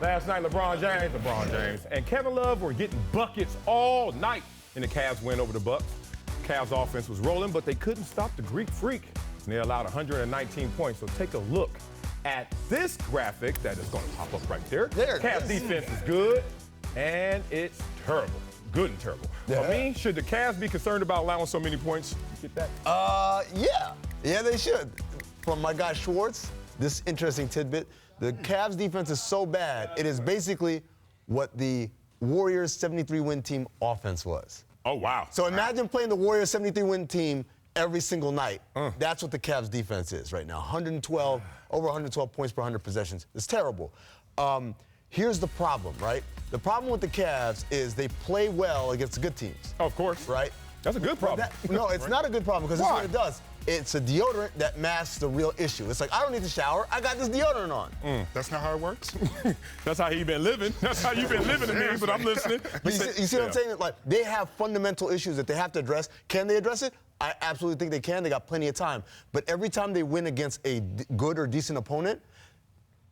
Last night, LeBron James, and Kevin Love were getting buckets all night in the Cavs win over the Bucks. Cavs offense was rolling, but they couldn't stop the Greek Freak. And they allowed 119 points. So take a look at this graphic that is going to pop up right there. Cavs defense is good, and it's terrible. Good and terrible. Yeah. I mean, should the Cavs be concerned about allowing so many points? Get that? Yeah, they should. From my guy Schwartz, this interesting tidbit. The Cavs defense is so bad, it is basically what the Warriors 73-win team offense was. Oh, wow. So imagine playing the Warriors 73-win team every single night. That's what the Cavs defense is right now. Over 112 points per 100 possessions. It's terrible. Here's the problem, right? The problem with the Cavs is they play well against good teams. Of course. Right? That's a good problem. No, it's not a good problem because this is what it does. It's a deodorant that masks the real issue. It's like, I don't need to shower. I got this deodorant on. That's not how it works? That's how he been living. That's how you've been living to me, but I'm listening. But you see what I'm saying? Like, they have fundamental issues that they have to address. Can they address it? I absolutely think they can. They got plenty of time. But every time they win against a good or decent opponent,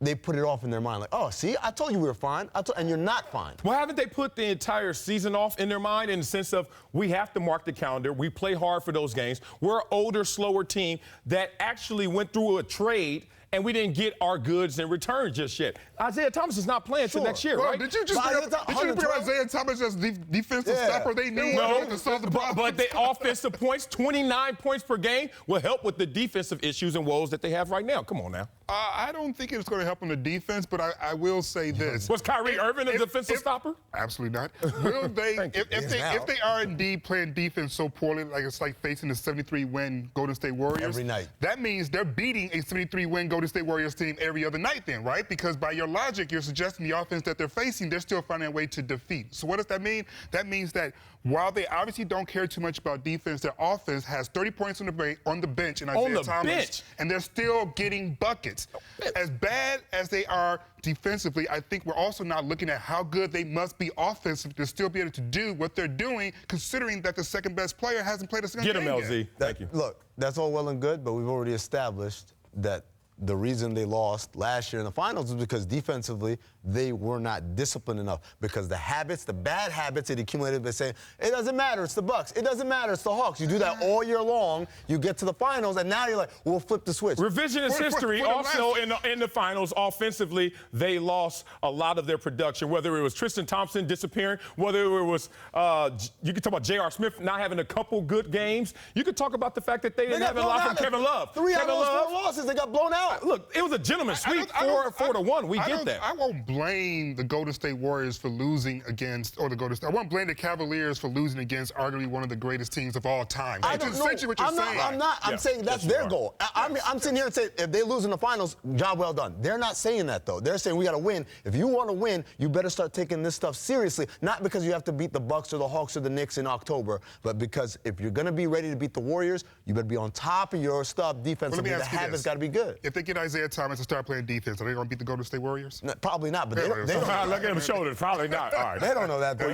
they put it off in their mind. Like, oh, see, I told you we were fine. And you're not fine. Well, haven't they put the entire season off in their mind in the sense of we have to mark the calendar. We play hard for those games. We're an older, slower team that actually went through a trade and we didn't get our goods in return just yet. Isaiah Thomas is not playing till next year, right? Did you just bring Isaiah Thomas as defensive stopper they need to solve the problem? But the offensive points, 29 points per game, will help with the defensive issues and woes that they have right now. Come on now. I don't think it's going to help on the defense, but I will say this. Was Kyrie Irving a defensive stopper? Absolutely not. Will they, if they are indeed playing defense so poorly, like it's like facing a 73-win Golden State Warriors. Every night. That means they're beating a 73-win Golden State Warriors team every other night then, right? Because by your logic, you're suggesting the offense that they're facing, they're still finding a way to defeat. So what does that mean? That means that while they obviously don't care too much about defense, their offense has 30 points on the bench in Isaiah Thomas, and they're still getting buckets. As bad as they are defensively, I think we're also not looking at how good they must be offensively to still be able to do what they're doing, considering that the second best player hasn't played a single game Get him, LZ. yet. Thank you. Look, that's all well and good, but we've already established that the reason they lost last year in the finals was because defensively they were not disciplined enough. Because the habits, the bad habits it accumulated by saying, it doesn't matter, it's the Bucks. It doesn't matter, it's the Hawks. You do that all year long, you get to the finals, and now you're like, we'll flip the switch. Revisionist history. Also, in the finals, offensively, they lost a lot of their production, whether it was Tristan Thompson disappearing, whether it was, you could talk about J.R. Smith not having a couple good games. You could talk about the fact that they didn't have a lot from Kevin Love. 3 out of those 4 losses, they got blown out. Look, it was a gentleman's sweep, 4-1. We get that. I won't blame the Golden State Warriors for losing against, or the Golden State. I won't blame the Cavaliers for losing against arguably one of the greatest teams of all time. I don't know. I'm saying that's their goal. I'm sitting here and saying if they lose in the finals, job well done. They're not saying that, though. They're saying we got to win. If you want to win, you better start taking this stuff seriously, not because you have to beat the Bucks or the Hawks or the Knicks in October, but because if you're going to be ready to beat the Warriors, you better be on top of your stuff defensively. The habits got to be good. If they get Isaiah Thomas to start playing defense, are they going to beat the Golden State Warriors? No, probably not, but they don't. Look at him shoulders. Probably not. All right. They don't know that, though.